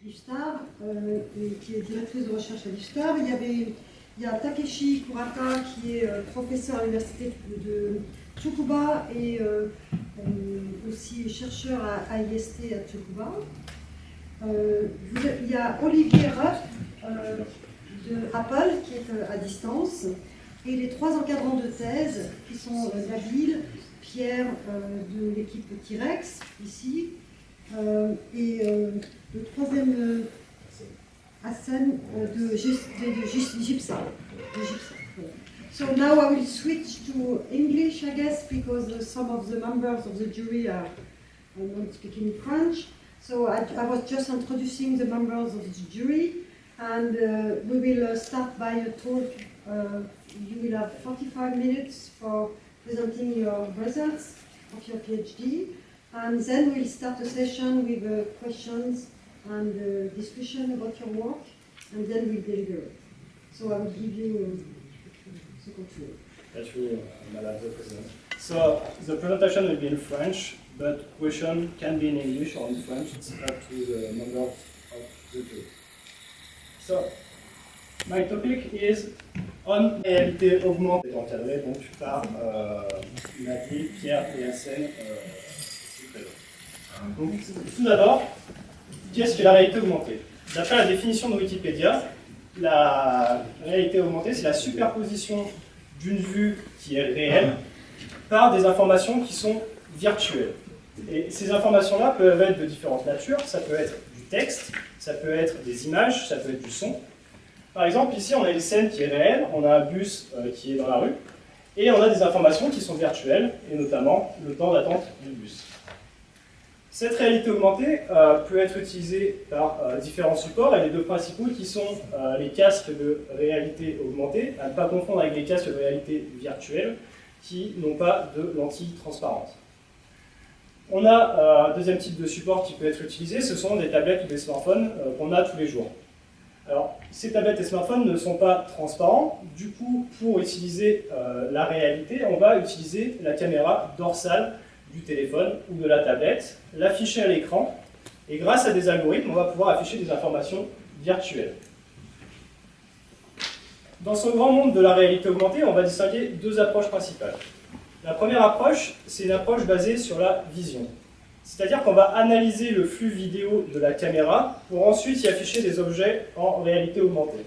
l'IFSTAR, qui est directrice de recherche à l'IFSTAR. Il y a Takeshi Kurata, qui est professeur à l'université de Tsukuba et aussi chercheur à IST à Tsukuba. Il y a Olivier Ruff de Apple, qui est à distance, et les trois encadrants de thèse, qui sont Nabil, Pierre de l'équipe T-Rex, ici, et le troisième, Hassan de Gypsa. So now I will switch to English, I guess, because some of the members of the jury are not speaking French. So I was just introducing the members of the jury, and we will start by a talk. You will have 45 minutes for presenting your results of your PhD, and then we'll start a session with questions and discussion about your work, and then we'll deliberate. So I will give you the control. Thank you, Madam President. So the presentation will be in French, but question can be in English or in French. It's up to the members of the jury. So my topic is on réalité augmentée, encadré donc par Nabil, Pierre et Hassan. Donc, tout d'abord, qu'est-ce que la réalité augmentée? D'après la définition de Wikipédia, la réalité augmentée, c'est la superposition d'une vue qui est réelle par des informations qui sont virtuelles. Et ces informations-là peuvent être de différentes natures. Ça peut être du texte, ça peut être des images, ça peut être du son. Par exemple, ici, on a une scène qui est réelle, on a un bus qui est dans la rue, et on a des informations qui sont virtuelles, et notamment le temps d'attente du bus. Cette réalité augmentée peut être utilisée par différents supports, et les deux principaux qui sont les casques de réalité augmentée, à ne pas confondre avec les casques de réalité virtuelle, qui n'ont pas de lentilles transparentes. On a un deuxième type de support qui peut être utilisé, ce sont des tablettes ou des smartphones qu'on a tous les jours. Alors, ces tablettes et smartphones ne sont pas transparents, du coup, pour utiliser la réalité, on va utiliser la caméra dorsale du téléphone ou de la tablette, l'afficher à l'écran, et grâce à des algorithmes, on va pouvoir afficher des informations virtuelles. Dans ce grand monde de la réalité augmentée, on va distinguer deux approches principales. La première approche, c'est une approche basée sur la vision. C'est-à-dire qu'on va analyser le flux vidéo de la caméra pour ensuite y afficher des objets en réalité augmentée.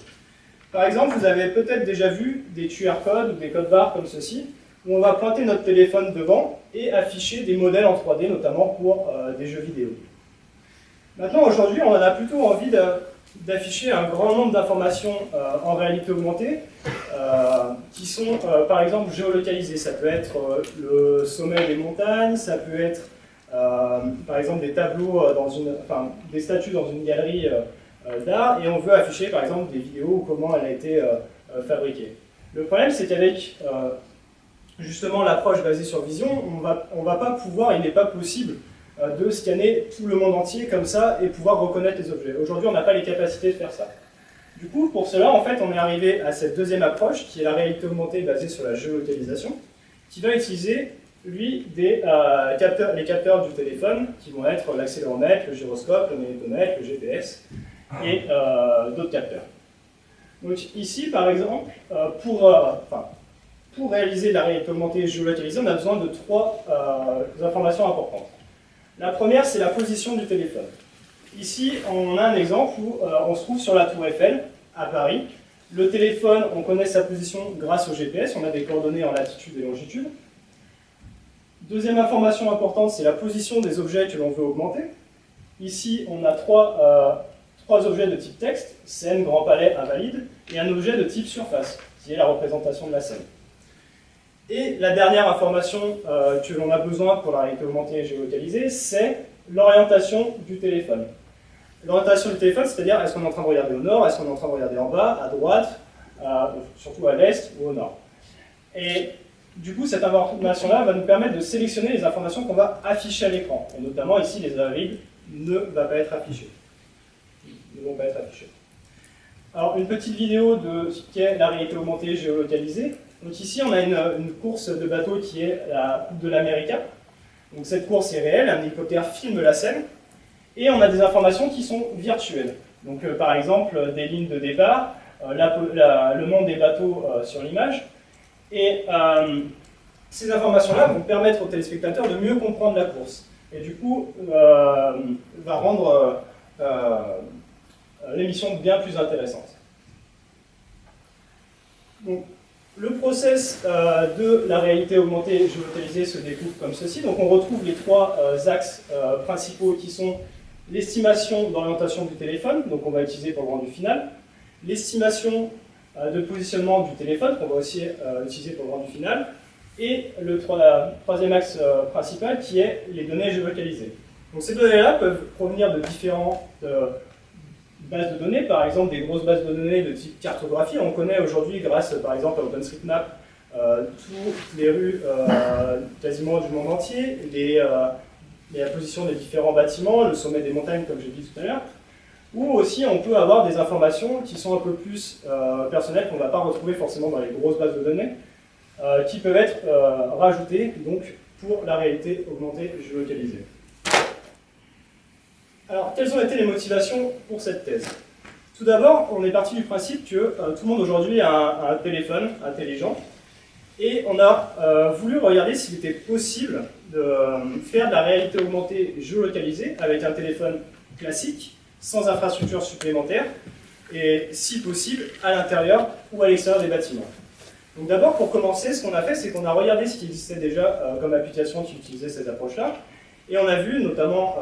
Par exemple, vous avez peut-être déjà vu des QR codes ou des codes barres comme ceci, où on va pointer notre téléphone devant et afficher des modèles en 3D, notamment pour des jeux vidéo. Maintenant, aujourd'hui, on a plutôt envie d'afficher un grand nombre d'informations en réalité augmentée, qui sont, par exemple, géolocalisées. Ça peut être le sommet des montagnes, ça peut être, par exemple, des tableaux, des statues dans une galerie d'art, et on veut afficher, par exemple, des vidéos ou comment elle a été fabriquée. Le problème, c'est qu'avec justement l'approche basée sur vision, on va pas pouvoir, il n'est pas possible de scanner tout le monde entier comme ça et pouvoir reconnaître les objets. Aujourd'hui, on n'a pas les capacités de faire ça. Du coup, pour cela, en fait, on est arrivé à cette deuxième approche, qui est la réalité augmentée basée sur la géolocalisation, qui va utiliser, lui, les capteurs du téléphone, qui vont être l'accéléromètre, le gyroscope, le magnétomètre, le GPS, et d'autres capteurs. Donc ici, par exemple, pour réaliser la réalité augmentée géolocalisée, on a besoin de trois informations importantes. La première, c'est la position du téléphone. Ici, on a un exemple où on se trouve sur la tour Eiffel, à Paris. Le téléphone, on connaît sa position grâce au GPS, on a des coordonnées en latitude et longitude. Deuxième information importante, c'est la position des objets que l'on veut augmenter. Ici, on a trois objets de type texte, scène, grand palais, invalide, et un objet de type surface, qui est la représentation de la scène. Et la dernière information que l'on a besoin pour la réalité augmentée et géolocalisée, c'est l'orientation du téléphone. L'orientation du téléphone, c'est-à-dire est-ce qu'on est en train de regarder au nord, est-ce qu'on est en train de regarder en bas, à droite, surtout à l'est ou au nord. Et du coup, cette information-là va nous permettre de sélectionner les informations qu'on va afficher à l'écran. Et notamment ici, les invalides ne vont pas être affichés. Alors, une petite vidéo de ce qu'est la réalité augmentée géolocalisée. Donc ici, on a une course de bateau qui est la Coupe de l'América. Donc cette course est réelle, un hélicoptère filme la scène. Et on a des informations qui sont virtuelles. Donc par exemple, des lignes de départ, le monde des bateaux sur l'image. Et ces informations-là vont permettre aux téléspectateurs de mieux comprendre la course. Et du coup, va rendre l'émission bien plus intéressante. Donc, le process de la réalité augmentée géolocalisée se découpe comme ceci. Donc on retrouve les trois axes principaux qui sont l'estimation d'orientation du téléphone, donc on va utiliser pour le rendu final, l'estimation de positionnement du téléphone, qu'on va aussi utiliser pour le rendu final, et le troisième axe principal qui est les données géolocalisées. Donc ces données-là peuvent provenir de différentes bases de données, par exemple des grosses bases de données de type cartographie. On connaît aujourd'hui, grâce par exemple à OpenStreetMap, toutes les rues quasiment du monde entier, la position des différents bâtiments, le sommet des montagnes comme j'ai dit tout à l'heure. Ou aussi on peut avoir des informations qui sont un peu plus personnelles, qu'on ne va pas retrouver forcément dans les grosses bases de données, qui peuvent être rajoutées donc, pour la réalité augmentée géolocalisée. Alors, quelles ont été les motivations pour cette thèse? Tout d'abord, on est parti du principe que tout le monde aujourd'hui a un téléphone intelligent, et on a voulu regarder s'il était possible de faire de la réalité augmentée géolocalisée avec un téléphone classique, sans infrastructure supplémentaire, et si possible, à l'intérieur ou à l'extérieur des bâtiments. Donc d'abord, pour commencer, ce qu'on a fait, c'est qu'on a regardé ce qui existait déjà comme application qui utilisait cette approche-là, et on a vu, notamment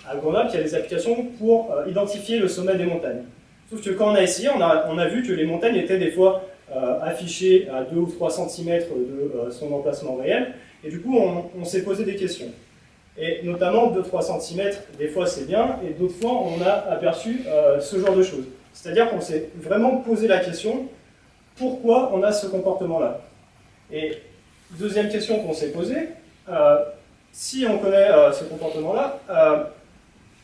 à Grenoble, qu'il y a des applications pour identifier le sommet des montagnes. Sauf que quand on a essayé, on a vu que les montagnes étaient des fois affichées à 2 ou 3 cm de son emplacement réel, et du coup, on s'est posé des questions. Et notamment, 2-3 cm, des fois c'est bien, et d'autres fois, on a aperçu ce genre de choses. C'est-à-dire qu'on s'est vraiment posé la question, pourquoi on a ce comportement-là? Et deuxième question qu'on s'est posée, si on connaît ce comportement-là,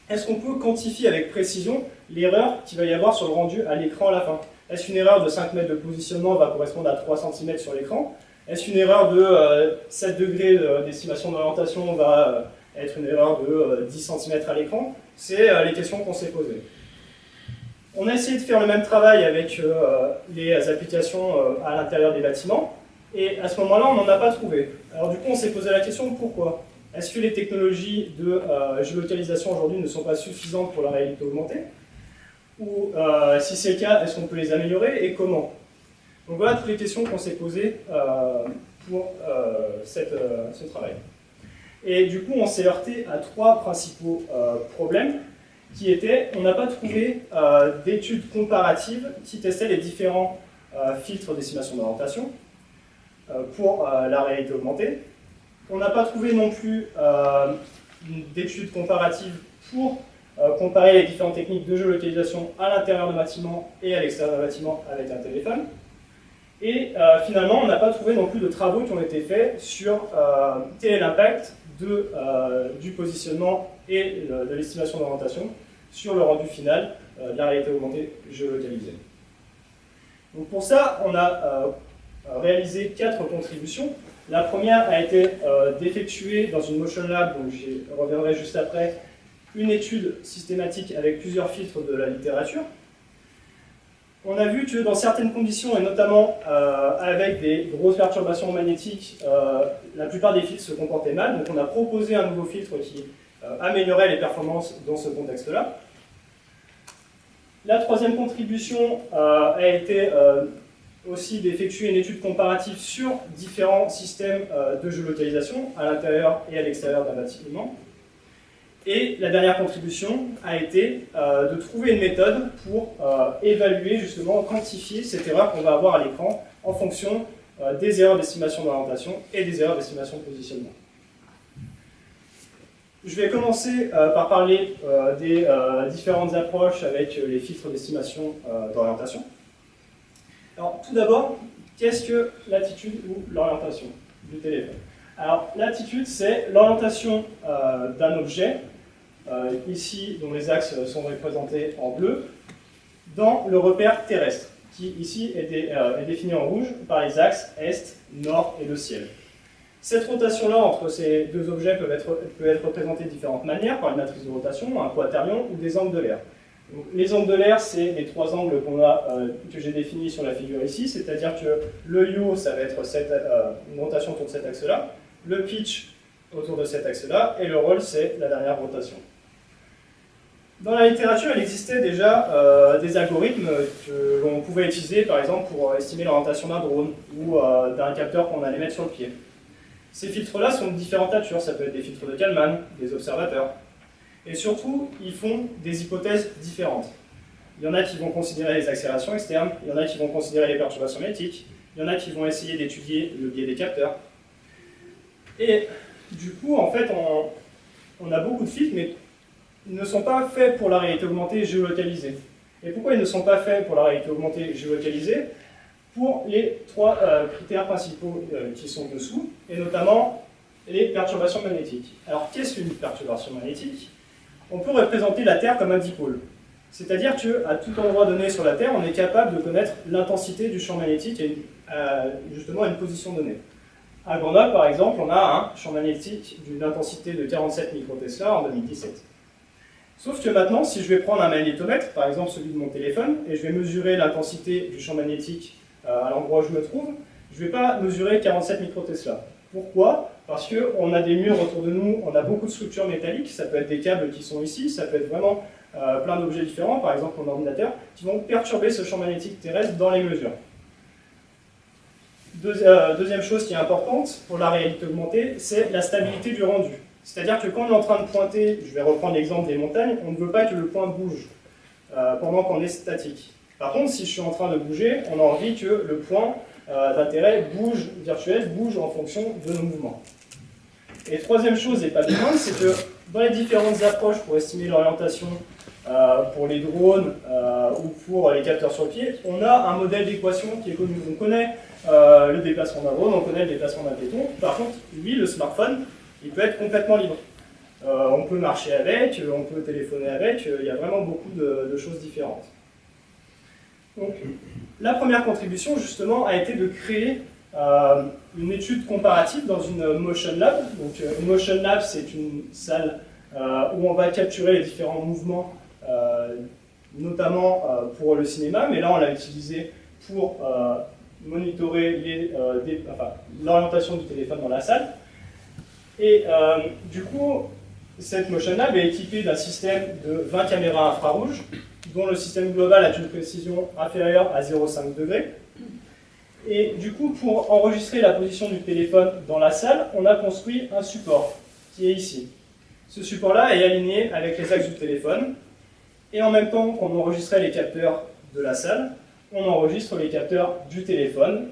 est-ce qu'on peut quantifier avec précision l'erreur qu'il va y avoir sur le rendu à l'écran à la fin? Est-ce qu'une erreur de 5 mètres de positionnement va correspondre à 3 cm sur l'écran? Est-ce qu'une erreur de 7 degrés d'estimation d'orientation va être une erreur de 10 cm à l'écran? C'est les questions qu'on s'est posées. On a essayé de faire le même travail avec les applications à l'intérieur des bâtiments, et à ce moment-là, on n'en a pas trouvé. Alors du coup, on s'est posé la question, pourquoi? Est-ce que les technologies de géolocalisation aujourd'hui ne sont pas suffisantes pour la réalité augmentée? Ou si c'est le cas, est-ce qu'on peut les améliorer et comment? Donc voilà toutes les questions qu'on s'est posées pour ce travail. Et du coup, on s'est heurté à trois principaux problèmes qui étaient, on n'a pas trouvé d'études comparatives qui testaient les différents filtres d'estimation d'orientation pour la réalité augmentée. On n'a pas trouvé non plus d'études comparatives pour comparer les différentes techniques de géolocalisation à l'intérieur d'un bâtiment et à l'extérieur d'un bâtiment avec un téléphone. Et finalement, on n'a pas trouvé non plus de travaux qui ont été faits sur quel est l'impact du positionnement et de l'estimation d'orientation sur le rendu final de la réalité augmentée géolocalisée. Donc pour ça, on a réalisé 4 contributions. La première a été d'effectuer dans une Motion Lab, donc j'y reviendrai juste après, une étude systématique avec plusieurs filtres de la littérature. On a vu que dans certaines conditions, et notamment avec des grosses perturbations magnétiques, la plupart des filtres se comportaient mal. Donc on a proposé un nouveau filtre qui améliorait les performances dans ce contexte-là. La troisième contribution a été aussi d'effectuer une étude comparative sur différents systèmes de géolocalisation à l'intérieur et à l'extérieur d'un bâtiment. Et la dernière contribution a été de trouver une méthode pour évaluer, justement, quantifier cette erreur qu'on va avoir à l'écran en fonction des erreurs d'estimation d'orientation et des erreurs d'estimation de positionnement. Je vais commencer par parler des différentes approches avec les filtres d'estimation d'orientation. Alors, tout d'abord, qu'est-ce que l'attitude ou l'orientation du téléphone? Alors, l'attitude, c'est l'orientation d'un objet, ici, dont les axes sont représentés en bleu, dans le repère terrestre, qui ici est défini en rouge par les axes est, nord et le ciel. Cette rotation-là entre ces deux objets peut être représentée de différentes manières, par une matrice de rotation, un quaternion ou des angles de l'air. Les angles de l'air, c'est les trois angles que j'ai définis sur la figure ici, c'est-à-dire que le yaw, ça va être une rotation autour de cet axe-là, le pitch autour de cet axe-là, et le roll, c'est la dernière rotation. Dans la littérature, il existait déjà des algorithmes que l'on pouvait utiliser, par exemple, pour estimer l'orientation d'un drone ou d'un capteur qu'on allait mettre sur le pied. Ces filtres-là sont de différentes natures, ça peut être des filtres de Kalman, des observateurs. Et surtout, ils font des hypothèses différentes. Il y en a qui vont considérer les accélérations externes, il y en a qui vont considérer les perturbations magnétiques, il y en a qui vont essayer d'étudier le biais des capteurs. Et du coup, en fait, on a beaucoup de filtres, mais ils ne sont pas faits pour la réalité augmentée géolocalisée. Et pourquoi ils ne sont pas faits pour la réalité augmentée géolocalisée? Pour les trois critères principaux qui sont dessous, et notamment les perturbations magnétiques. Alors, qu'est-ce qu'une perturbation magnétique? On peut représenter la Terre comme un dipôle. C'est-à-dire qu'à tout endroit donné sur la Terre, on est capable de connaître l'intensité du champ magnétique justement à une position donnée. À Grenoble, par exemple, on a un champ magnétique d'une intensité de 47 microtesla en 2017. Sauf que maintenant, si je vais prendre un magnétomètre, par exemple celui de mon téléphone, et je vais mesurer l'intensité du champ magnétique à l'endroit où je me trouve, je ne vais pas mesurer 47 microtesla. Pourquoi? Parce qu'on a des murs autour de nous, on a beaucoup de structures métalliques, ça peut être des câbles qui sont ici, ça peut être vraiment plein d'objets différents, par exemple mon ordinateur, qui vont perturber ce champ magnétique terrestre dans les mesures. Deuxième chose qui est importante pour la réalité augmentée, c'est la stabilité du rendu. C'est-à-dire que quand on est en train de pointer, je vais reprendre l'exemple des montagnes, on ne veut pas que le point bouge pendant qu'on est statique. Par contre, si je suis en train de bouger, on a envie que le point d'intérêt virtuel bouge en fonction de nos mouvements. Et troisième chose, et pas de moindre, c'est que dans les différentes approches pour estimer l'orientation pour les drones ou pour les capteurs sur le pied, on a un modèle d'équation qui est connu. On connaît le déplacement d'un drone, on connaît le déplacement d'un piéton. Par contre, lui, le smartphone, il peut être complètement libre. On peut marcher avec, on peut téléphoner avec, il y a vraiment beaucoup de choses différentes. Donc, la première contribution, justement, a été de créer une étude comparative dans une Motion Lab. Donc, une Motion Lab, c'est une salle où on va capturer les différents mouvements, notamment pour le cinéma, mais là, on l'a utilisé pour monitorer l'orientation du téléphone dans la salle. Et du coup, cette Motion Lab est équipée d'un système de 20 caméras infrarouges, dont le système global a une précision inférieure à 0,5 degrés. Et du coup, pour enregistrer la position du téléphone dans la salle, on a construit un support, qui est ici. Ce support-là est aligné avec les axes du téléphone, et en même temps qu'on enregistrait les capteurs de la salle, on enregistre les capteurs du téléphone,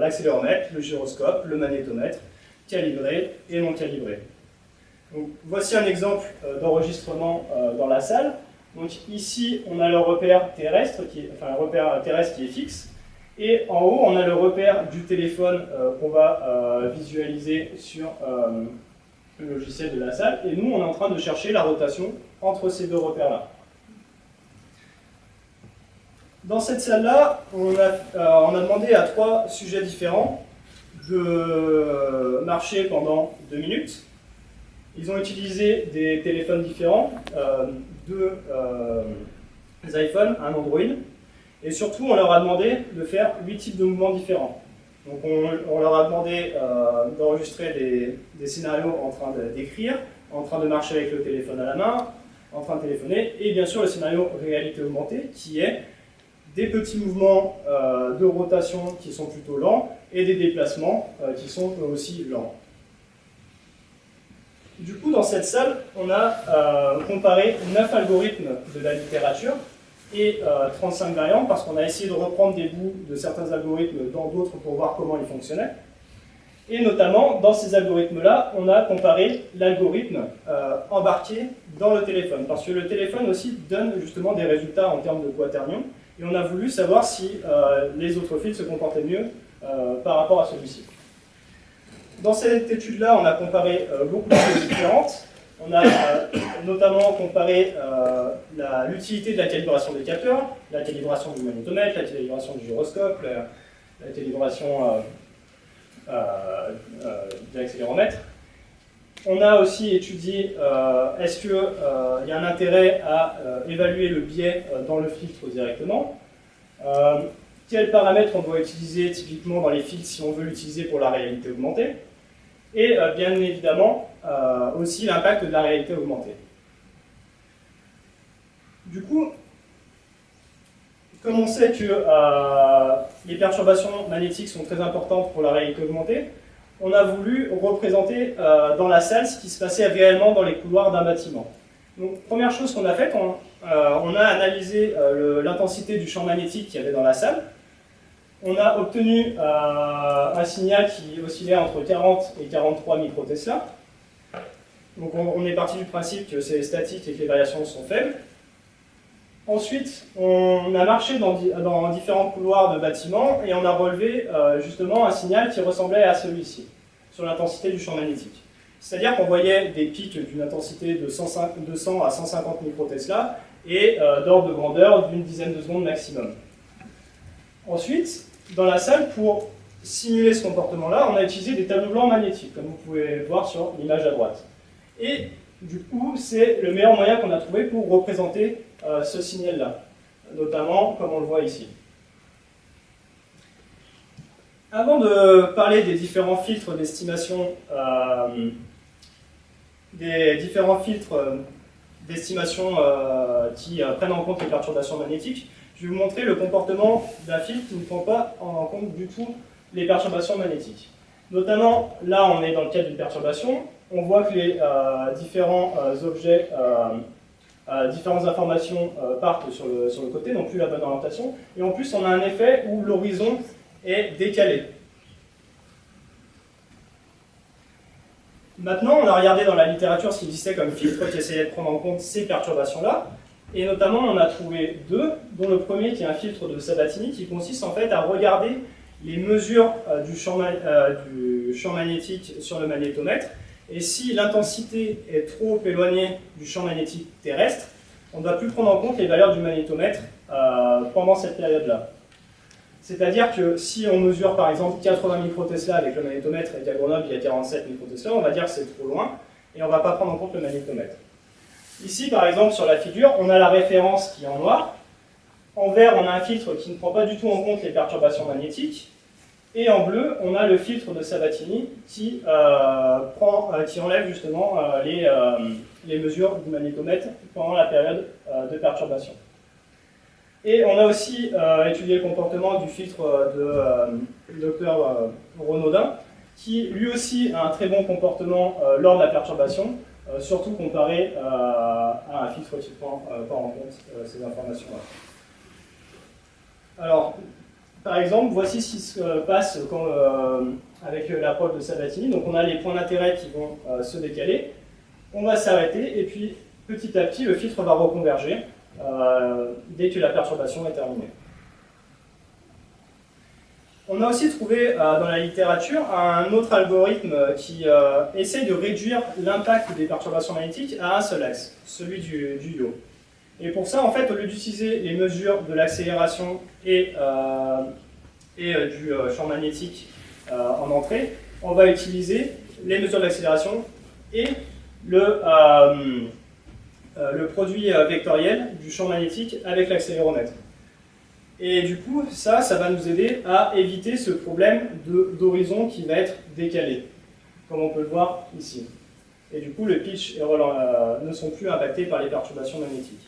l'accéléromètre, le gyroscope, le magnétomètre, calibré et non calibré. Donc, voici un exemple d'enregistrement dans la salle. Donc, ici, on a le repère terrestre, un repère terrestre qui est fixe, et en haut, on a le repère du téléphone qu'on va visualiser sur le logiciel de la salle, et nous, on est en train de chercher la rotation entre ces deux repères-là. Dans cette salle-là, on a demandé à 3 sujets différents de marcher pendant 2 minutes. Ils ont utilisé des téléphones différents, 2 iPhones, un Android, et surtout on leur a demandé de faire 8 types de mouvements différents. Donc on leur a demandé d'enregistrer des scénarios en train d'écrire, en train de marcher avec le téléphone à la main, en train de téléphoner, et bien sûr le scénario réalité augmentée qui est des petits mouvements de rotation qui sont plutôt lents et des déplacements qui sont eux aussi lents. Du coup, dans cette salle, on a comparé 9 algorithmes de la littérature et 35 variantes parce qu'on a essayé de reprendre des bouts de certains algorithmes dans d'autres pour voir comment ils fonctionnaient. Et notamment, dans ces algorithmes-là, on a comparé l'algorithme embarqué dans le téléphone parce que le téléphone aussi donne justement des résultats en termes de quaternions et on a voulu savoir si les autres fils se comportaient mieux par rapport à celui-ci. Dans cette étude-là, on a comparé beaucoup de choses différentes. On a notamment comparé l'utilité de la calibration des capteurs, la calibration du magnétomètre, la calibration du gyroscope, la calibration de l'accéléromètre. On a aussi étudié est-ce qu'il y a un intérêt à évaluer le biais dans le filtre directement. Quels paramètres on doit utiliser typiquement dans les filtres si on veut l'utiliser pour la réalité augmentée. Et bien évidemment aussi l'impact de la réalité augmentée. Du coup, comme on sait que les perturbations magnétiques sont très importantes pour la réalité augmentée, on a voulu représenter dans la salle ce qui se passait réellement dans les couloirs d'un bâtiment. Donc, première chose qu'on a faite, on a analysé l'intensité du champ magnétique qu'il y avait dans la salle. On a obtenu un signal qui oscillait entre 40 et 43 microtesla. Donc on est parti du principe que c'est statique et que les variations sont faibles. Ensuite, on a marché dans différents couloirs de bâtiments et on a relevé justement un signal qui ressemblait à celui-ci, sur l'intensité du champ magnétique. C'est-à-dire qu'on voyait des pics d'une intensité de 200 à 150 microtesla et d'ordre de grandeur d'une dizaine de secondes maximum. Ensuite, dans la salle, pour simuler ce comportement-là, on a utilisé des tableaux blancs magnétiques, comme vous pouvez le voir sur l'image à droite. Et du coup, c'est le meilleur moyen qu'on a trouvé pour représenter ce signal-là, notamment comme on le voit ici. Avant de parler des différents filtres d'estimation qui prennent en compte les perturbations magnétiques, je vais vous montrer le comportement d'un filtre qui ne prend pas en compte du tout les perturbations magnétiques. Notamment, là on est dans le cas d'une perturbation, on voit que les différents objets, différentes informations partent sur le côté, n'ont plus la bonne orientation, et en plus on a un effet où l'horizon est décalé. Maintenant, on a regardé dans la littérature ce qui existait comme filtre qui essayait de prendre en compte ces perturbations-là, et notamment on a trouvé deux, dont le premier qui est un filtre de Sabatini qui consiste en fait à regarder les mesures du champ magnétique sur le magnétomètre, et si l'intensité est trop éloignée du champ magnétique terrestre, on ne doit plus prendre en compte les valeurs du magnétomètre pendant cette période-là. C'est-à-dire que si on mesure par exemple 80 microtesla avec le magnétomètre et qu'à Grenoble il y a 47 microtesla, on va dire que c'est trop loin et on ne va pas prendre en compte le magnétomètre. Ici par exemple sur la figure, on a la référence qui est en noir. En vert, on a un filtre qui ne prend pas du tout en compte les perturbations magnétiques. Et en bleu, on a le filtre de Sabatini qui enlève justement les mesures du magnétomètre pendant la période de perturbation. Et on a aussi étudié le comportement du filtre du docteur Renaudin, qui lui aussi a un très bon comportement lors de la perturbation, surtout comparé à un filtre qui ne prend pas en compte ces informations-là. Alors, par exemple, voici ce qui se passe avec l'approche de Sabatini. Donc on a les points d'intérêt qui vont se décaler. On va s'arrêter et puis petit à petit le filtre va reconverger dès que la perturbation est terminée. On a aussi trouvé dans la littérature un autre algorithme qui essaye de réduire l'impact des perturbations magnétiques à un seul axe, celui du yaw. Et pour ça, en fait, au lieu d'utiliser les mesures de l'accélération et du champ magnétique en entrée, on va utiliser les mesures de l'accélération et le produit vectoriel du champ magnétique avec l'accéléromètre. Et du coup, ça va nous aider à éviter ce problème d'horizon qui va être décalé, comme on peut le voir ici. Et du coup, le pitch et ne sont plus impactés par les perturbations magnétiques.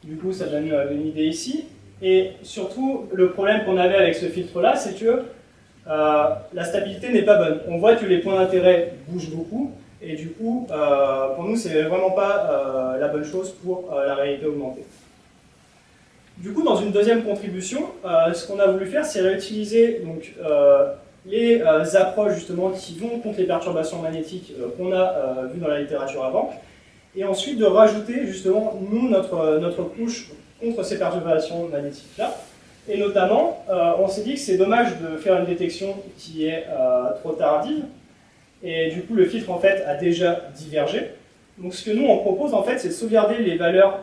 Du coup, ça donne une idée ici. Et surtout, le problème qu'on avait avec ce filtre-là, c'est que la stabilité n'est pas bonne. On voit que les points d'intérêt bougent beaucoup, et du coup, pour nous, c'est vraiment pas la bonne chose pour la réalité augmentée. Du coup, dans une deuxième contribution, ce qu'on a voulu faire, c'est réutiliser donc, les approches justement qui vont contre les perturbations magnétiques qu'on a vues dans la littérature avant, et ensuite de rajouter justement nous notre couche contre ces perturbations magnétiques-là. Et notamment, on s'est dit que c'est dommage de faire une détection qui est trop tardive, et du coup le filtre en fait a déjà divergé. Donc ce que nous on propose en fait, c'est de sauvegarder les valeurs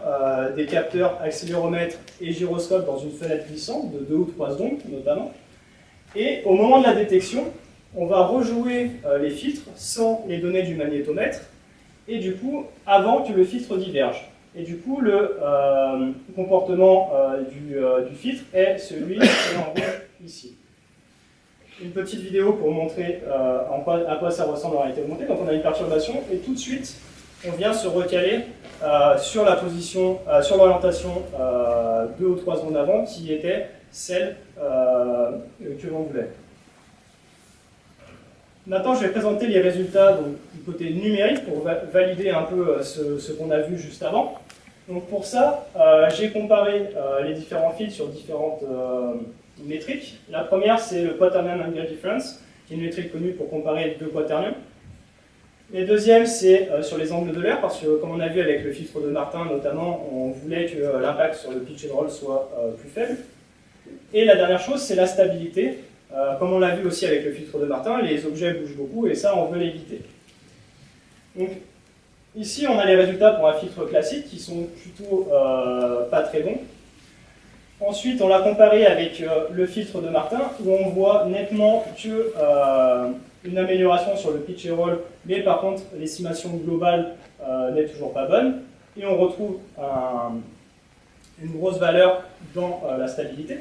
des capteurs accéléromètre et gyroscope dans une fenêtre glissante de 2 ou 3 secondes notamment, Et au moment de la détection, on va rejouer les filtres sans les données du magnétomètre, et du coup, avant que le filtre diverge. Et du coup, le comportement du filtre est celui qui est en rouge ici. Une petite vidéo pour montrer à quoi ça ressemble en réalité augmentée. Donc on a une perturbation, et tout de suite, on vient se recaler sur la position, sur l'orientation 2 ou 3 secondes avant, qui était celle que l'on voulait. Maintenant, je vais présenter les résultats donc, du côté numérique pour valider un peu ce qu'on a vu juste avant. Donc pour ça, j'ai comparé les différents filtres sur différentes métriques. La première, c'est le Quaternion Angle Difference, qui est une métrique connue pour comparer deux quaternions. Les deuxièmes, c'est sur les angles de l'air, parce que comme on a vu avec le filtre de Martin notamment, on voulait que l'impact sur le pitch and roll soit plus faible. Et la dernière chose, c'est la stabilité. Comme on l'a vu aussi avec le filtre de Martin, les objets bougent beaucoup et ça, on veut l'éviter. Donc, ici, on a les résultats pour un filtre classique qui sont plutôt pas très bons. Ensuite, on l'a comparé avec le filtre de Martin où on voit nettement que une amélioration sur le pitch and roll, mais par contre, l'estimation globale n'est toujours pas bonne. Et on retrouve une grosse valeur dans la stabilité.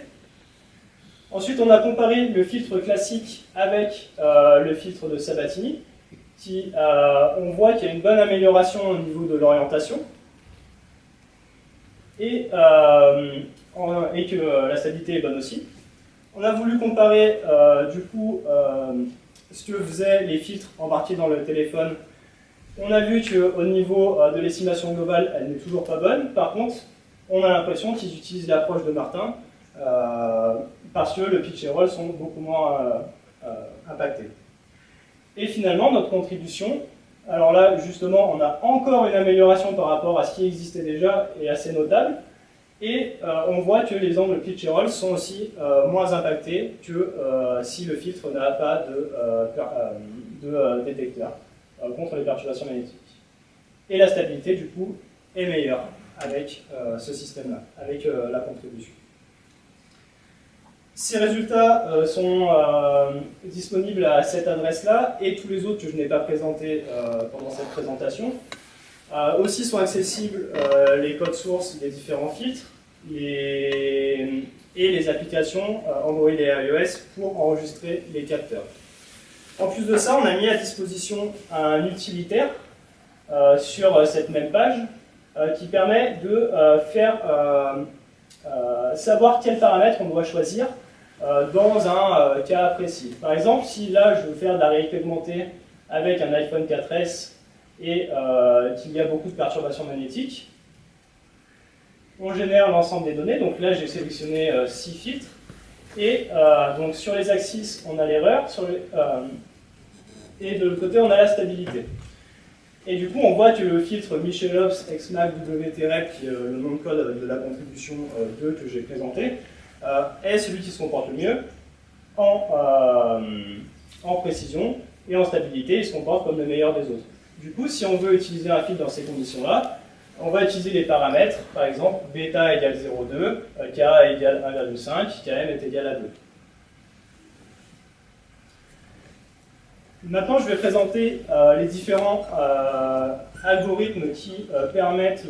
Ensuite, on a comparé le filtre classique avec le filtre de Sabatini, qui, on voit qu'il y a une bonne amélioration au niveau de l'orientation, et que la stabilité est bonne aussi. On a voulu comparer, du coup, ce que faisaient les filtres embarqués dans le téléphone. On a vu qu'au niveau de l'estimation globale, elle n'est toujours pas bonne. Par contre, on a l'impression qu'ils utilisent l'approche de Martin, parce que le pitch and roll sont beaucoup moins impactés. Et finalement, notre contribution, alors là, justement, on a encore une amélioration par rapport à ce qui existait déjà et assez notable. Et on voit que les angles pitch and roll sont aussi moins impactés que si le filtre n'a pas de détecteur contre les perturbations magnétiques. Et la stabilité, du coup, est meilleure avec ce système-là, avec la contribution. Ces résultats sont disponibles à cette adresse-là et tous les autres que je n'ai pas présentés pendant cette présentation. Aussi sont accessibles les codes sources des différents filtres et les applications Android et iOS pour enregistrer les capteurs. En plus de ça, on a mis à disposition un utilitaire sur cette même page qui permet de savoir quels paramètres on doit choisir dans un cas précis. Par exemple, si là je veux faire de la réalité augmentée avec un iPhone 4S et qu'il y a beaucoup de perturbations magnétiques, on génère l'ensemble des données. Donc là j'ai sélectionné 6 filtres et donc sur les axes on a l'erreur et de l'autre côté on a la stabilité. Et du coup, on voit que le filtre Michelops XMAC WTREP, qui est le nom de code de la contribution 2 que j'ai présenté, est celui qui se comporte le mieux en précision et en stabilité. Il se comporte comme le meilleur des autres. Du coup, si on veut utiliser un filtre dans ces conditions-là, on va utiliser les paramètres, par exemple, bêta égale 0,2, K égale 1,5, Km est égal à 2. Maintenant, je vais présenter les différents algorithmes qui permettent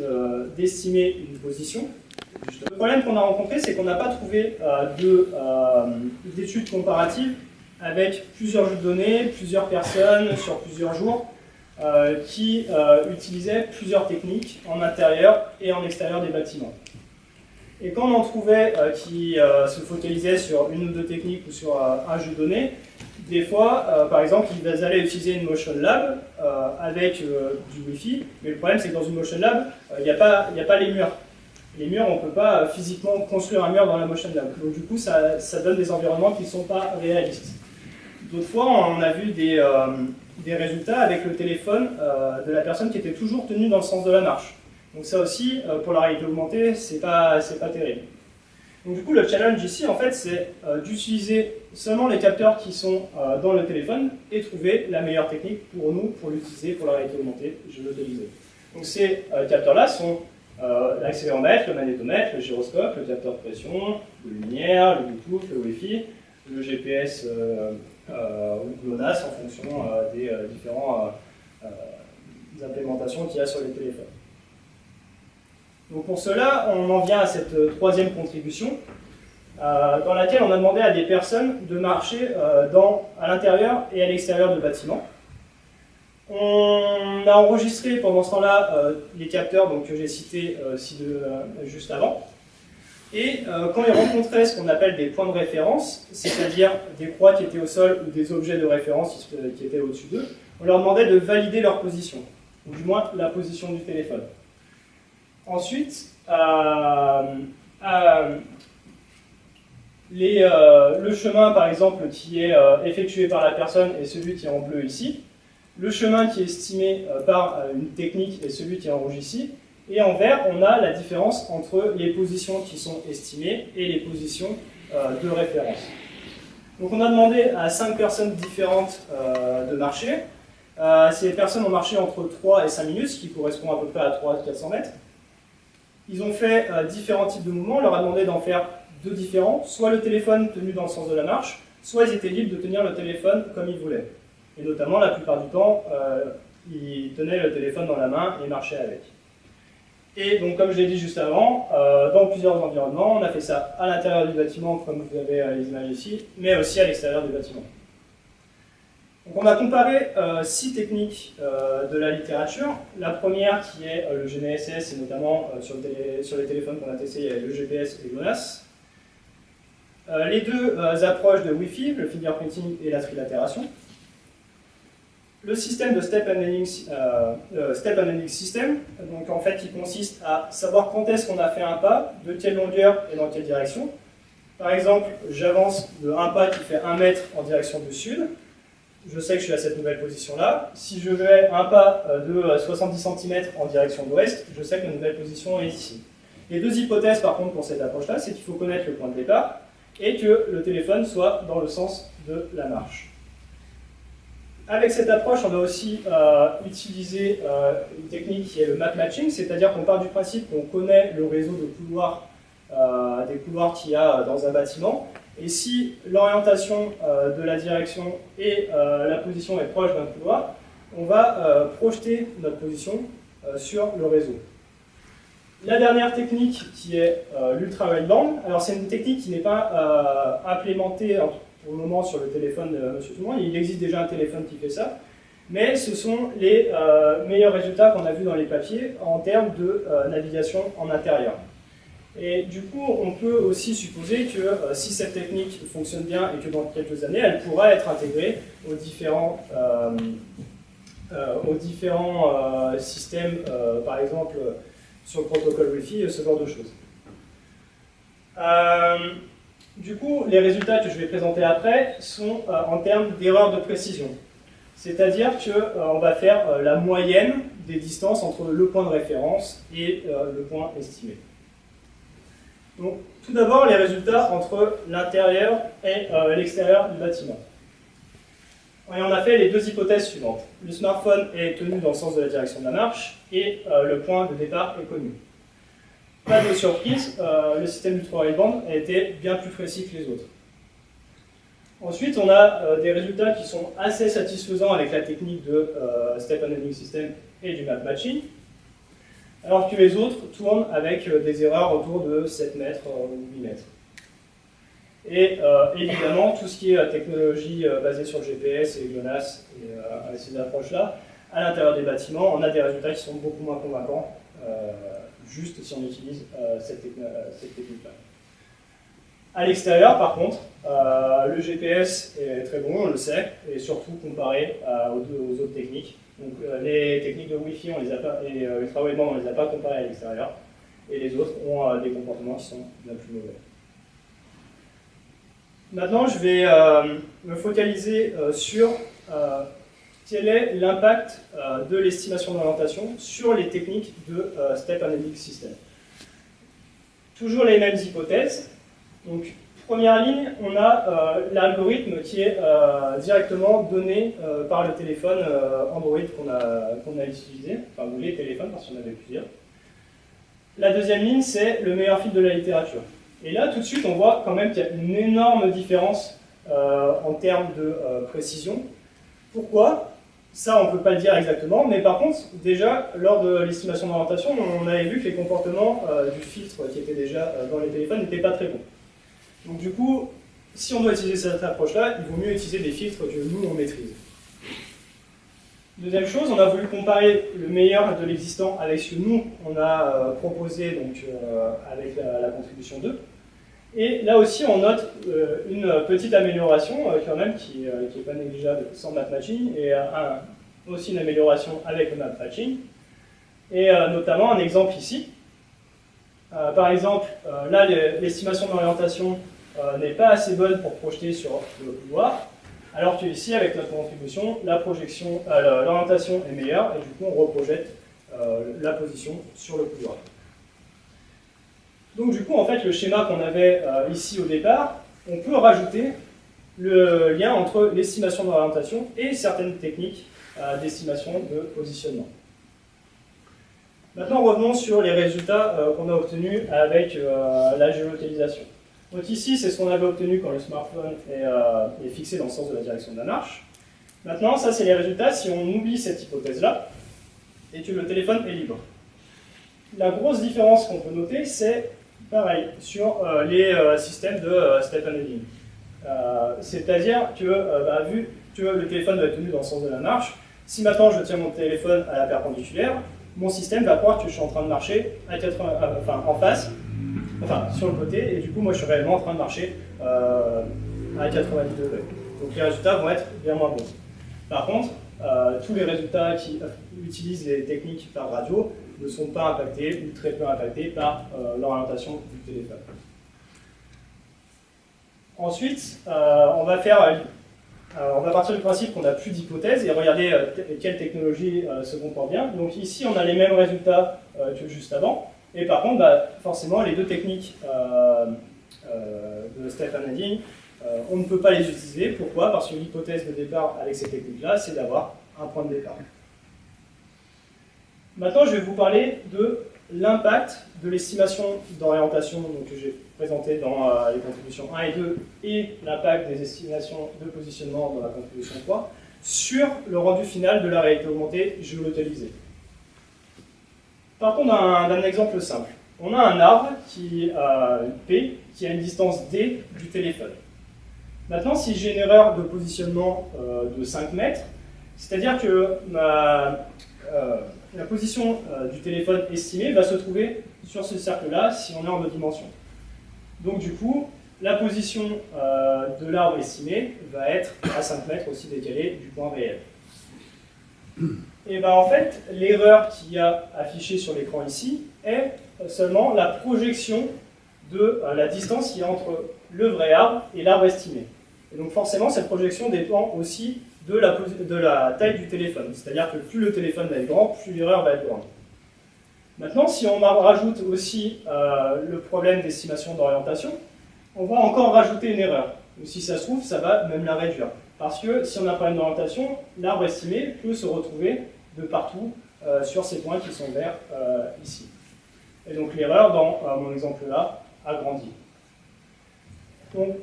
d'estimer une position. Le problème qu'on a rencontré, c'est qu'on n'a pas trouvé d'études comparatives avec plusieurs jeux de données, plusieurs personnes sur plusieurs jours qui utilisaient plusieurs techniques en intérieur et en extérieur des bâtiments. Et quand on en trouvait qui se focalisaient sur une ou deux techniques ou sur un jeu de données, des fois, par exemple, ils allaient utiliser une Motion Lab avec du Wi-Fi, mais le problème c'est que dans une Motion Lab, il n'y a pas les murs. Les murs, on ne peut pas physiquement construire un mur dans la Motion Lab. Donc du coup, ça donne des environnements qui ne sont pas réalistes. D'autres fois, on a vu des résultats avec le téléphone de la personne qui était toujours tenue dans le sens de la marche. Donc ça aussi, pour la réalité augmentée, c'est pas terrible. Donc du coup, le challenge ici, en fait, c'est d'utiliser seulement les capteurs qui sont dans le téléphone et trouver la meilleure technique pour nous, pour l'utiliser pour la réalité augmentée géolocalisée. Donc ces capteurs-là sont l'accéléromètre, le magnétomètre, le gyroscope, le capteur de pression, de lumière, le Bluetooth, le Wi-Fi, le GPS ou GLONASS en fonction des différentes implémentations qu'il y a sur les téléphones. Donc pour cela, on en vient à cette troisième contribution, dans laquelle on a demandé à des personnes de marcher à l'intérieur et à l'extérieur du bâtiment. On a enregistré pendant ce temps-là les capteurs que j'ai cités juste avant. Et quand ils rencontraient ce qu'on appelle des points de référence, c'est-à-dire des croix qui étaient au sol ou des objets de référence qui étaient au-dessus d'eux, on leur demandait de valider leur position, ou du moins la position du téléphone. Ensuite, le chemin, par exemple, qui est effectué par la personne est celui qui est en bleu ici. Le chemin qui est estimé par une technique est celui qui est en rouge ici. Et en vert, on a la différence entre les positions qui sont estimées et les positions de référence. Donc on a demandé à 5 personnes différentes de marcher. Ces personnes ont marché entre 3 et 5 minutes, ce qui correspond à peu près à 300-400 mètres. Ils ont fait différents types de mouvements. On leur a demandé d'en faire 2 différents. Soit le téléphone tenu dans le sens de la marche, soit ils étaient libres de tenir le téléphone comme ils voulaient. Et notamment, la plupart du temps, ils tenaient le téléphone dans la main et marchaient avec. Et donc, comme je l'ai dit juste avant, dans plusieurs environnements, on a fait ça à l'intérieur du bâtiment, comme vous avez les images ici, mais aussi à l'extérieur du bâtiment. Donc, on a comparé 6 techniques de la littérature. La première qui est le GNSS, et notamment sur les téléphones qu'on a testés, il y avait le GPS et GLONASS. Les 2 approches de Wi-Fi, le fingerprinting et la trilatération. Le système de step and ending system, donc en fait, qui consiste à savoir quand est-ce qu'on a fait un pas, de quelle longueur et dans quelle direction. Par exemple, j'avance de un pas qui fait 1 mètre en direction du sud. Je sais que je suis à cette nouvelle position-là. Si je vais un pas de 70 cm en direction d'ouest, je sais que ma nouvelle position est ici. Les 2 hypothèses, par contre, pour cette approche-là, c'est qu'il faut connaître le point de départ et que le téléphone soit dans le sens de la marche. Avec cette approche, on va aussi utiliser une technique qui est le map matching, c'est-à-dire qu'on part du principe qu'on connaît le réseau de couloirs, des couloirs qu'il y a dans un bâtiment, et si l'orientation de la direction et la position est proche d'un couloir, on va projeter notre position sur le réseau. La dernière technique qui est l'ultra-wideband, alors c'est une technique qui n'est pas implémentée pour le moment sur le téléphone de Monsieur Tout-le-Monde. Il existe déjà un téléphone qui fait ça, mais ce sont les meilleurs résultats qu'on a vus dans les papiers en termes de navigation en intérieur. Et du coup, on peut aussi supposer que si cette technique fonctionne bien et que dans quelques années, elle pourra être intégrée aux différents systèmes, par exemple sur le protocole Wi-Fi, ce genre de choses. Du coup, les résultats que je vais présenter après sont en termes d'erreur de précision. C'est-à-dire qu'on va faire la moyenne des distances entre le point de référence et le point estimé. Donc, tout d'abord, les résultats entre l'intérieur et l'extérieur du bâtiment. Et on a fait les 2 hypothèses suivantes. Le smartphone est tenu dans le sens de la direction de la marche et le point de départ est connu. Pas de surprise, le système d'ultra-wideband a été bien plus précis que les autres. Ensuite, on a des résultats qui sont assez satisfaisants avec la technique de Step and Ending System et du Map Matching, alors que les autres tournent avec des erreurs autour de 7 mètres ou 8 mètres. Et évidemment, tout ce qui est technologie basée sur le GPS et GLONASS et ces approches-là, à l'intérieur des bâtiments, on a des résultats qui sont beaucoup moins convaincants, juste si on utilise cette technique-là. À l'extérieur, par contre, le GPS est très bon, on le sait, et surtout comparé aux autres techniques. Donc les techniques de Wi-Fi et ultra-wideband, on ne les a pas comparées à l'extérieur, et les autres ont des comportements qui sont bien plus mauvais. Maintenant, je vais me focaliser sur quel est l'impact de l'estimation d'orientation sur les techniques de Step and Ending System. Toujours les mêmes hypothèses. Donc, première ligne, on a l'algorithme qui est directement donné par le téléphone Android qu'on a utilisé, enfin ou les téléphones parce qu'on en avait plusieurs. La deuxième ligne, c'est le meilleur fil de la littérature. Et là, tout de suite, on voit quand même qu'il y a une énorme différence en termes de précision. Pourquoi? Ça, on ne peut pas le dire exactement, mais par contre, déjà, lors de l'estimation d'orientation, on avait vu que les comportements du filtre qui était déjà dans les téléphones n'étaient pas très bons. Donc du coup, si on doit utiliser cette approche-là, il vaut mieux utiliser des filtres que nous, on maîtrise. Deuxième chose, on a voulu comparer le meilleur de l'existant avec ce que nous, on a proposé donc, avec la contribution 2. Et là aussi, on note une petite amélioration quand même qui n'est pas négligeable sans map matching, et aussi une amélioration avec le map matching. Et notamment un exemple ici. Par exemple, là, l'estimation d'orientation n'est pas assez bonne pour projeter sur le couloir, alors que ici, avec notre contribution, l'orientation est meilleure, et du coup, on reprojette la position sur le couloir. Donc du coup, en fait, le schéma qu'on avait ici au départ, on peut rajouter le lien entre l'estimation d'orientation et certaines techniques d'estimation de positionnement. Maintenant, revenons sur les résultats qu'on a obtenus avec la géolocalisation. Donc ici, c'est ce qu'on avait obtenu quand le smartphone est fixé dans le sens de la direction de la marche. Maintenant, ça, c'est les résultats si on oublie cette hypothèse-là et que le téléphone est libre. La grosse différence qu'on peut noter, c'est pareil, sur les systèmes de step handling. C'est-à-dire que, vu que le téléphone doit être tenu dans le sens de la marche, si maintenant je tiens mon téléphone à la perpendiculaire, mon système va croire que je suis en train de marcher à en face, sur le côté, et du coup, moi, je suis réellement en train de marcher à 90 degrés. Donc les résultats vont être bien moins bons. Par contre, tous les résultats qui utilisent les techniques par radio ne sont pas impactés ou très peu impactés par l'orientation du téléphone. Ensuite, on va partir du principe qu'on n'a plus d'hypothèse et regarder quelle technologie se comporte bien. Donc ici, on a les mêmes résultats que juste avant. Et par contre, forcément, les deux techniques de step handling, on ne peut pas les utiliser. Pourquoi? Parce que l'hypothèse de départ avec ces techniques-là, c'est d'avoir un point de départ. Maintenant, je vais vous parler de l'impact de l'estimation d'orientation que j'ai présenté dans les contributions 1 et 2 et l'impact des estimations de positionnement dans la contribution 3 sur le rendu final de la réalité augmentée géolocalisée. Partons d'un exemple simple. On a un arbre P qui a une distance D du téléphone. Maintenant, si j'ai une erreur de positionnement de 5 mètres, c'est-à-dire que la position du téléphone estimée va se trouver sur ce cercle-là si on est en 2 dimensions. Donc du coup, la position de l'arbre estimé va être à 5 mètres aussi décalée du point réel. Et en fait, l'erreur qu'il y a affichée sur l'écran ici est seulement la projection de la distance qu'il y a entre le vrai arbre et l'arbre estimé. Et donc forcément, cette projection dépend aussi de la taille du téléphone. C'est-à-dire que plus le téléphone va être grand, plus l'erreur va être grande. Maintenant, si on rajoute aussi le problème d'estimation d'orientation, on va encore rajouter une erreur. Ou si ça se trouve, ça va même la réduire. Parce que si on a un problème d'orientation, l'arbre estimé peut se retrouver de partout sur ces points qui sont verts ici. Et donc l'erreur, dans mon exemple-là, a grandi. Donc,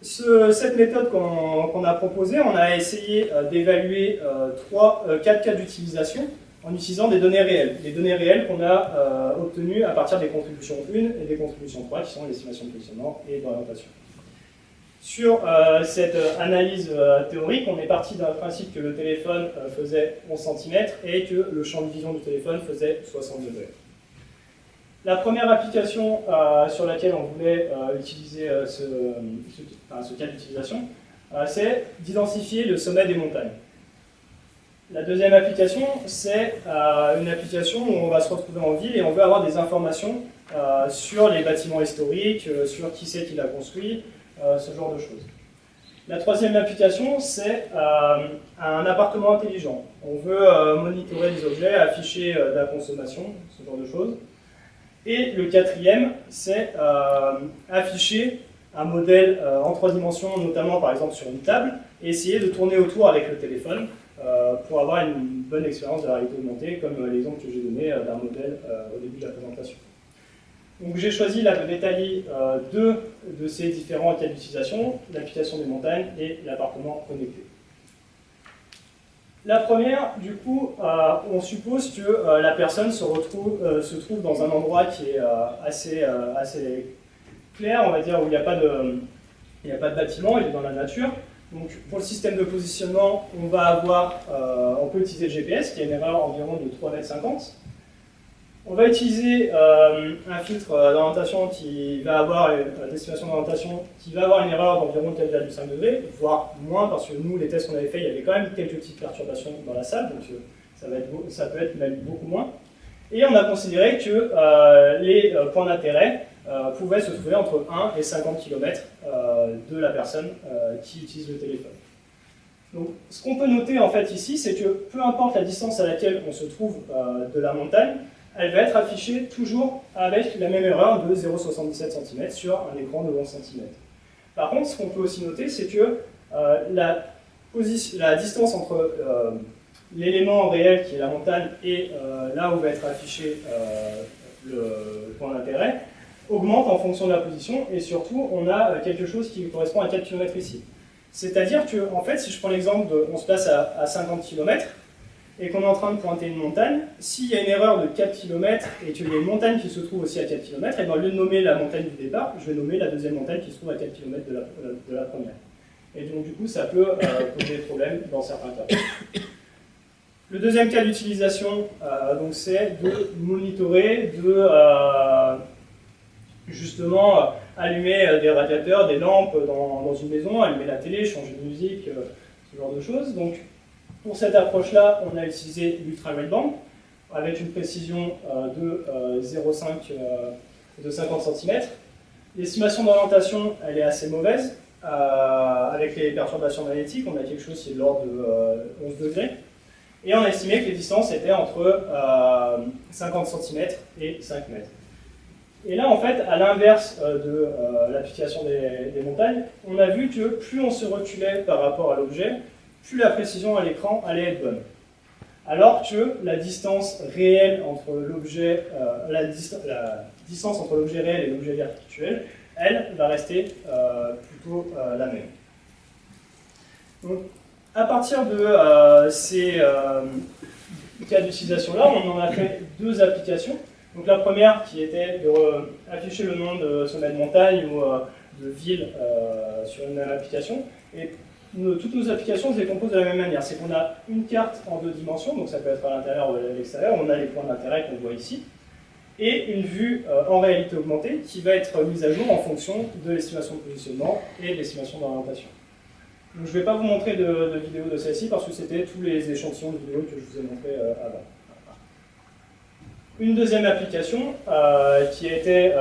cette méthode qu'on a proposée, on a essayé d'évaluer 4 cas d'utilisation en utilisant des données réelles. Les données réelles qu'on a obtenues à partir des contributions 1 et des contributions 3, qui sont l'estimation de positionnement et d'orientation. Sur cette analyse théorique, on est parti d'un principe que le téléphone faisait 11 cm et que le champ de vision du téléphone faisait 60 degrés. La première application sur laquelle on voulait utiliser ce cas d'utilisation, c'est d'identifier le sommet des montagnes. La deuxième application, c'est une application où on va se retrouver en ville et on veut avoir des informations sur les bâtiments historiques, sur qui c'est qui l'a construit, ce genre de choses. La troisième application, c'est un appartement intelligent. On veut monitorer les objets, afficher la consommation, ce genre de choses. Et le quatrième, c'est afficher un modèle en 3 dimensions, notamment par exemple sur une table, et essayer de tourner autour avec le téléphone pour avoir une bonne expérience de la réalité augmentée, comme l'exemple que j'ai donné d'un modèle au début de la présentation. Donc j'ai choisi là de détailler deux de ces différents cas d'utilisation, l'application des montagnes et l'appartement connecté. La première, du coup, on suppose que la personne se trouve dans un endroit qui est assez clair, on va dire, où il n'y a pas de bâtiment, il est dans la nature. Donc pour le système de positionnement, on peut utiliser le GPS, qui a une erreur environ de 3,50 m. On va utiliser un filtre d'orientation qui va avoir l'estimation d'orientation qui va avoir une erreur d'environ 4,5 degrés, voire moins, parce que nous, les tests qu'on avait fait, il y avait quand même quelques petites perturbations dans la salle, donc ça peut être même beaucoup moins. Et on a considéré que les points d'intérêt pouvaient se trouver entre 1 et 50 km de la personne qui utilise le téléphone. Donc, ce qu'on peut noter en fait ici, c'est que peu importe la distance à laquelle on se trouve de la montagne, elle va être affichée toujours avec la même erreur de 0,77 cm sur un écran de 11 cm. Par contre, ce qu'on peut aussi noter, c'est que la distance entre l'élément réel qui est la montagne et là où va être affiché le point d'intérêt augmente en fonction de la position, et surtout on a quelque chose qui correspond à 4 km ici. C'est-à-dire que, en fait, si je prends l'exemple de on se place à 50 km et qu'on est en train de pointer une montagne, s'il y a une erreur de 4 km et qu'il y a une montagne qui se trouve aussi à 4 km, et bien au lieu de nommer la montagne du départ, je vais nommer la deuxième montagne qui se trouve à 4 km de la première. Et donc du coup, ça peut poser des problèmes dans certains cas. Le deuxième cas d'utilisation, c'est de monitorer, justement allumer des radiateurs, des lampes dans une maison, allumer la télé, changer de musique, ce genre de choses. Donc, pour cette approche-là, on a utilisé l'ultra wideband avec une précision de 0,5 de 50 cm. L'estimation d'orientation, elle est assez mauvaise. Avec les perturbations magnétiques, on a quelque chose qui est de l'ordre de 11 degrés. Et on a estimé que les distances étaient entre 50 cm et 5 mètres. Et là, en fait, à l'inverse de l'application des montagnes, on a vu que plus on se reculait par rapport à l'objet, plus la précision à l'écran allait être bonne. Alors que la distance réelle entre l'objet, la distance entre l'objet réel et l'objet virtuel, elle va rester plutôt la même. Donc, à partir de ces cas d'utilisation-là, on en a fait deux applications. Donc la première qui était d'afficher le nom de sommet de montagne ou de ville sur une même application. Et toutes nos applications se décomposent de la même manière. C'est qu'on a une carte en 2 dimensions, donc ça peut être à l'intérieur ou à l'extérieur, on a les points d'intérêt qu'on voit ici, et une vue en réalité augmentée qui va être mise à jour en fonction de l'estimation de positionnement et de l'estimation d'orientation. Donc je ne vais pas vous montrer de vidéo de celle-ci parce que c'était tous les échantillons de vidéos que je vous ai montrés avant. Une deuxième application qui a été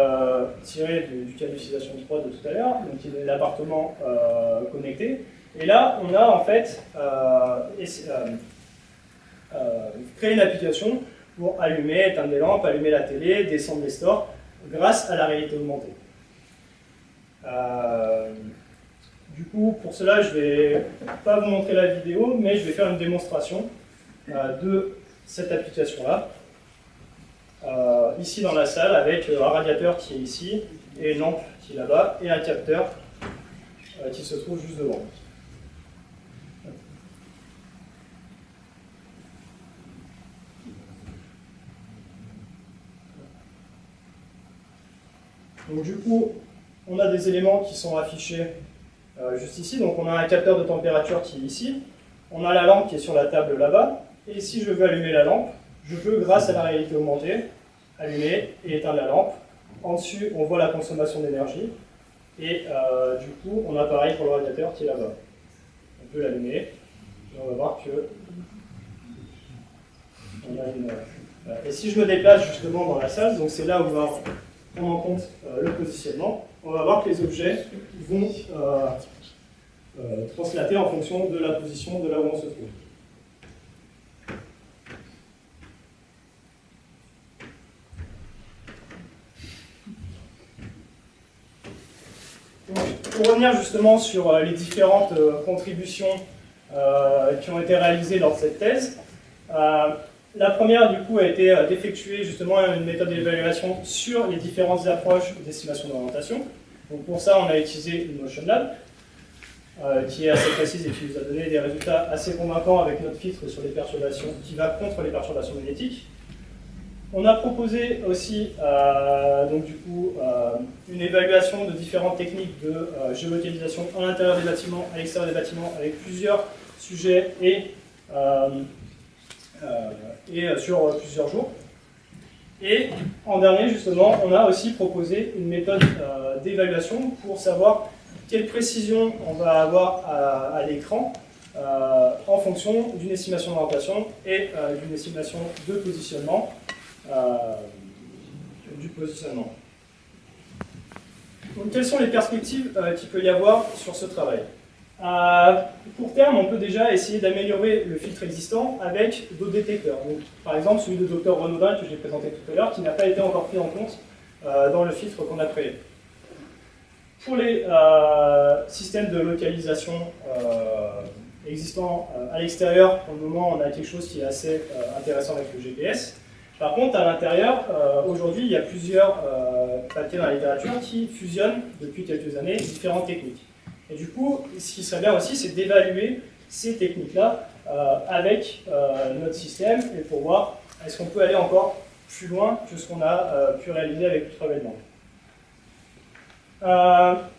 tirée du cas d'utilisation 3 de tout à l'heure, donc qui est l'appartement connecté. Et là, on a en fait créé une application pour allumer, éteindre des lampes, allumer la télé, descendre les stores, grâce à la réalité augmentée. Du coup, pour cela, je ne vais pas vous montrer la vidéo, mais je vais faire une démonstration de cette application-là. Ici dans la salle, avec un radiateur qui est ici, et une lampe qui est là-bas, et un capteur qui se trouve juste devant. Donc du coup, on a des éléments qui sont affichés juste ici. Donc on a un capteur de température qui est ici, on a la lampe qui est sur la table là-bas, et si je veux allumer la lampe, je peux, grâce à la réalité augmentée, allumer et éteindre la lampe. En dessus, on voit la consommation d'énergie. Et du coup, on a pareil pour le radiateur qui est là-bas. On peut l'allumer. Et on va voir que on a une... Et si je me déplace justement dans la salle, donc c'est là où on va prendre en compte le positionnement, on va voir que les objets vont translater en fonction de la position de là où on se trouve. Pour revenir justement sur les différentes contributions qui ont été réalisées lors de cette thèse, La première, du coup, a été d'effectuer justement une méthode d'évaluation sur les différentes approches d'estimation d'orientation. Donc pour ça, on a utilisé une Motion Lab, qui est assez précise et qui nous a donné des résultats assez convaincants avec notre filtre sur les perturbations, qui va contre les perturbations magnétiques. On a proposé aussi donc du coup, une évaluation de différentes techniques de géolocalisation à l'intérieur des bâtiments, à l'extérieur des bâtiments, avec plusieurs sujets et sur plusieurs jours. Et en dernier, justement, on a aussi proposé une méthode d'évaluation pour savoir quelle précision on va avoir à l'écran en fonction d'une estimation d'orientation et d'une estimation de positionnement. Donc, quelles sont les perspectives qu'il peut y avoir sur ce travail? À court terme, on peut déjà essayer d'améliorer le filtre existant avec d'autres détecteurs. Donc, par exemple, celui de Dr Renaudin que j'ai présenté tout à l'heure, qui n'a pas été encore pris en compte dans le filtre qu'on a créé. Pour les systèmes de localisation existants à l'extérieur, pour le moment, on a quelque chose qui est assez intéressant avec le GPS. Par contre, à l'intérieur, aujourd'hui, il y a plusieurs papiers dans la littérature qui fusionnent depuis quelques années différentes techniques. Et du coup, ce qui serait bien aussi, c'est d'évaluer ces techniques-là avec notre système et pour voir est-ce qu'on peut aller encore plus loin que ce qu'on a pu réaliser avec le travail de langue.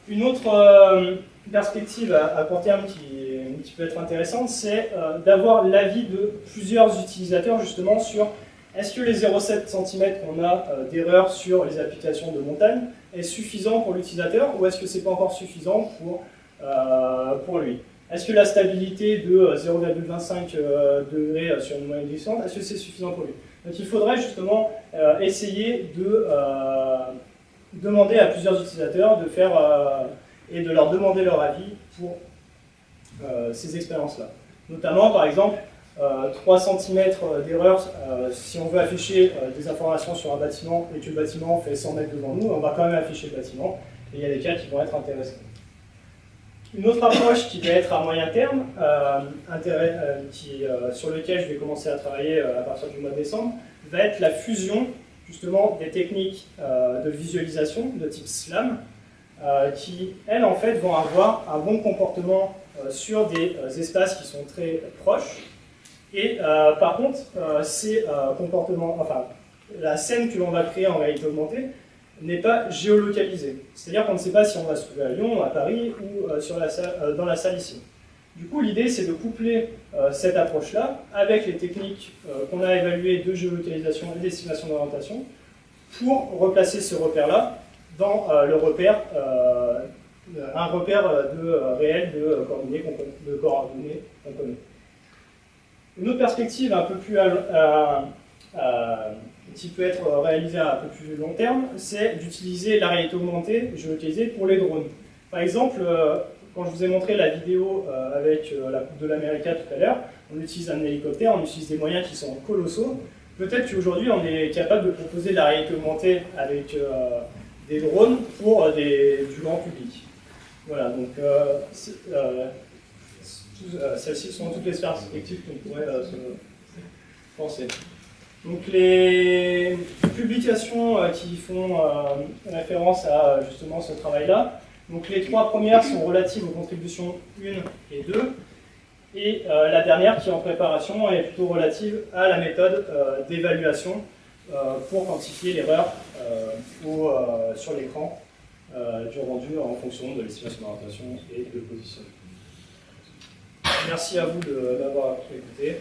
Une autre perspective à court terme qui peut être intéressante, c'est d'avoir l'avis de plusieurs utilisateurs justement sur est-ce que les 0,7 cm qu'on a d'erreur sur les applications de montagne est suffisant pour l'utilisateur ou est-ce que c'est pas encore suffisant pour lui? Est-ce que la stabilité de 0,25 degrés sur une moyenne glissante, est-ce que c'est suffisant pour lui? Donc il faudrait justement essayer de demander à plusieurs utilisateurs de faire et de leur demander leur avis pour ces expériences-là. Notamment, par exemple, 3 cm d'erreur, si on veut afficher des informations sur un bâtiment et que le bâtiment fait 100 mètres devant nous, on va quand même afficher le bâtiment, et il y a des cas qui vont être intéressants. Une autre approche qui va être à moyen terme, sur lequel je vais commencer à travailler à partir du mois de décembre, va être la fusion justement des techniques de visualisation de type SLAM, qui, elles, en fait, vont avoir un bon comportement sur des espaces qui sont très proches. Et par contre, ces comportements, enfin, la scène que l'on va créer en réalité augmentée n'est pas géolocalisée. C'est-à-dire qu'on ne sait pas si on va se trouver à Lyon, à Paris ou dans la salle ici. Du coup, l'idée, c'est de coupler cette approche-là avec les techniques qu'on a évaluées de géolocalisation et d'estimation d'orientation pour replacer ce repère-là dans le repère, un repère réel de coordonnées qu'on connaît. Une autre perspective un peu plus qui peut être réalisée à un peu plus long terme, c'est d'utiliser la réalité augmentée géolocalisée pour les drones. Par exemple, quand je vous ai montré la vidéo avec la Coupe de l'Amérique tout à l'heure, on utilise un hélicoptère, on utilise des moyens qui sont colossaux. Peut-être qu'aujourd'hui, on est capable de proposer de la réalité augmentée avec des drones pour du grand public. Voilà, donc celles-ci sont toutes les perspectives qu'on pourrait se penser. Donc les publications qui font référence à justement ce travail-là, donc les 3 premières sont relatives aux contributions 1 et 2, et la dernière qui est en préparation est plutôt relative à la méthode d'évaluation pour quantifier l'erreur sur l'écran du rendu en fonction de l'estimation d'orientation et de positionnement. Merci à vous de m'avoir écouté.